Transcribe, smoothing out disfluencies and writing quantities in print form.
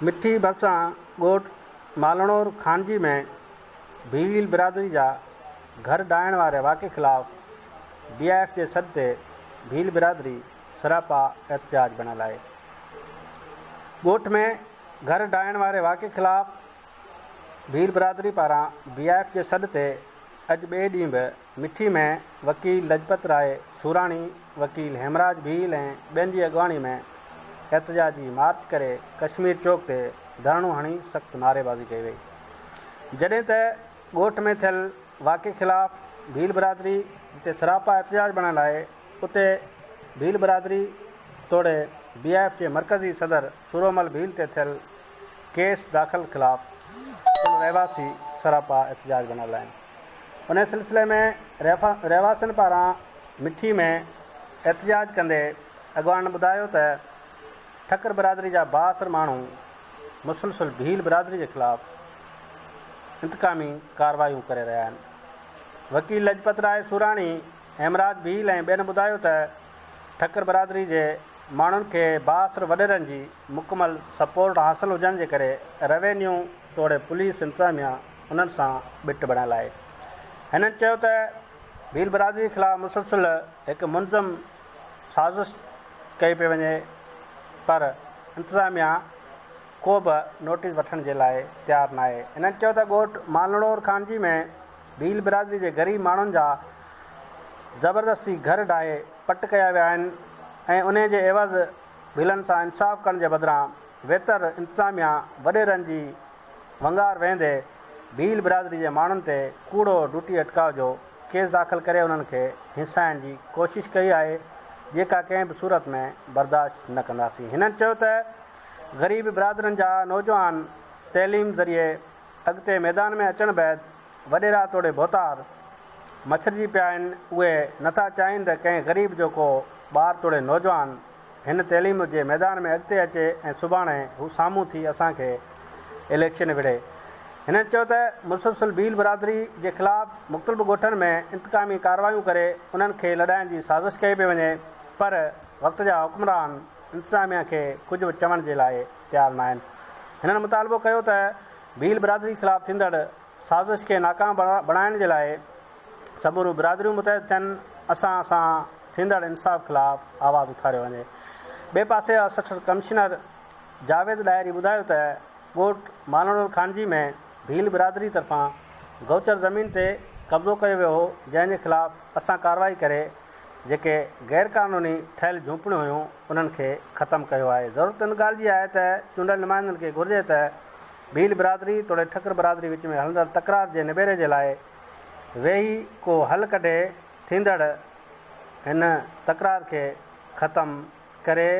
मिठी भरिसां ॻोठ मालणोर खानजी में भील बिरादरी जा घर डाइण वारे वाक़े ख़िलाफ़ BIF जे सॾ ते भील बिरादरी सरापा एहतजाज बनल आहे। ॻोठ में घर डाइण वारे वाक़े ख़िलाफ़ भील बिरादरी पारां BIF जे सॾ ते अॼु ॿिए ॾींहुं बि मिठी में वकील लजपत राय सूराणी, वकील हेमराज भील ऐं ॿियनि जी अॻवानी में एहतजाजी मार्च करे कश्मीर चौक ते धरणो हणी सख़्तु नारेबाज़ी कई वई। जॾहिं त ॻोठ में थियल वाक़े ख़िलाफ़ भील बिरादरी जिते सरापा एहतजाज बनल आहे, उते भील बिरादरी तोड़े BIF जे मरकज़ी सदर सूरोमल भील ते थियल केस दाख़िल ख़िलाफ़ रहवासी सरापा एहतजाज बनल आहिनि। उन सिलसिले में रहवासियुनि पारां मिठी में एहतजाज कंदे अॻवान ॿुधायो त ठकर बिरादरी जा बाअसर माण्हू मुसलसल भील बिरादरी जे ख़िलाफ़ इंतकामी कार्रवायूं करे रहिया आहिनि। वकील लजपत राय सूराणी, हेमराज भील ऐं ॿियनि ॿुधायो त ठकर बिरादरी जे माण्हुनि खे बाअसर वॾेरनि जी मुकमल सपोर्ट हासिलु हुजण जे करे रेवेन्यू तोड़े पुलिस इंतिज़ामिया उन्हनि सां ॿिट बणियल आहे। हिननि चयो त भील बिरादरी जे ख़िलाफ़ु मुसलसल हिकु मुनज़म साज़िश कई पई वञे, पर इंतिज़ामिया को बि नोटिस वठण जे लाइ तयारु न आहे। हिननि चयो त ॻोठ मालणोर खानजी में भील बिरादरी जे ग़रीब माण्हुनि जा ज़बरदस्ती घर ढाहे पट कया विया आहिनि ऐं उन जे एवज़ भीलनि सां इंसाफ़ करण जे बदिरां बहितर इंतिज़ामिया वॾेरनि जी वंगार वेंदे भील बिरादरी जे माण्हुनि ते कूड़ो ड्यूटी अटकाव जो केस दाख़िल करे उन्हनि खे हिंसाइण जी कोशिशि कई आहे, जेका कंहिं बि सूरत में बर्दाश्त न कंदासीं। हिननि चयो त ग़रीब बिरादरनि जा नौजवान तइलीम ज़रिए अॻिते मैदान में अचण बैदि वॾेरा तोड़े भोतार मछरजी पिया आहिनि। उहे नथा चाहिनि त कंहिं ग़रीब जो को ॿार तोड़े नौजवान हिन तइलीम जे मैदान में अॻिते अचे ऐं सुभाणे हू साम्हूं थी असांखे इलेक्शन विढ़े। हिननि चयो त मुसलसल भील बिरादरी जे ख़िलाफ़ु मुख़्तलिफ़ ॻोठनि में इंतकामी कार्रवायूं करे उन्हनि खे लॾाइण जी साज़िश कई पई वञे, पर वक़्त जा हुक्मरान इंतिज़ामिया खे कुझु बि चवण जे लाइ तयारु न आहिनि। हिननि मुतालबो कयो त भील बिरादरी ख़िलाफ़ु थींदड़ साज़िश खे नाकाम बणाइण जे लाइ समूरियूं बिरादरियूं मुतहद थियनि, असां थींदड़ इंसाफ़ ख़िलाफ़ु आवाज़ु उथारियो वञे। ॿिए पासे असठर कमिश्नर जावेद डायरी ॿुधायो त ॻोठ मालणोर खानजी में भील बिरादरी तरफ़ां गौचर ज़मीन ते कब्ज़ो कयो वियो हो, जंहिंजे ख़िलाफ़ु असां कार्रवाई करे जेके गैर क़ानूनी ठहियल झूंपड़ियूं हुयूं उन्हनि खे ख़तमु कयो आहे। ज़रूरत इन ॻाल्हि जी आहे त चूंडियल नुमाइंदनि खे घुरिजे त भील बिरादरी तोड़े ठकर बिरादरी विच में हलंदड़ तकरार जे निबेरे जे लाइ वेही को हल कढे थींदड़ हिन तकरार खे ख़तमु करे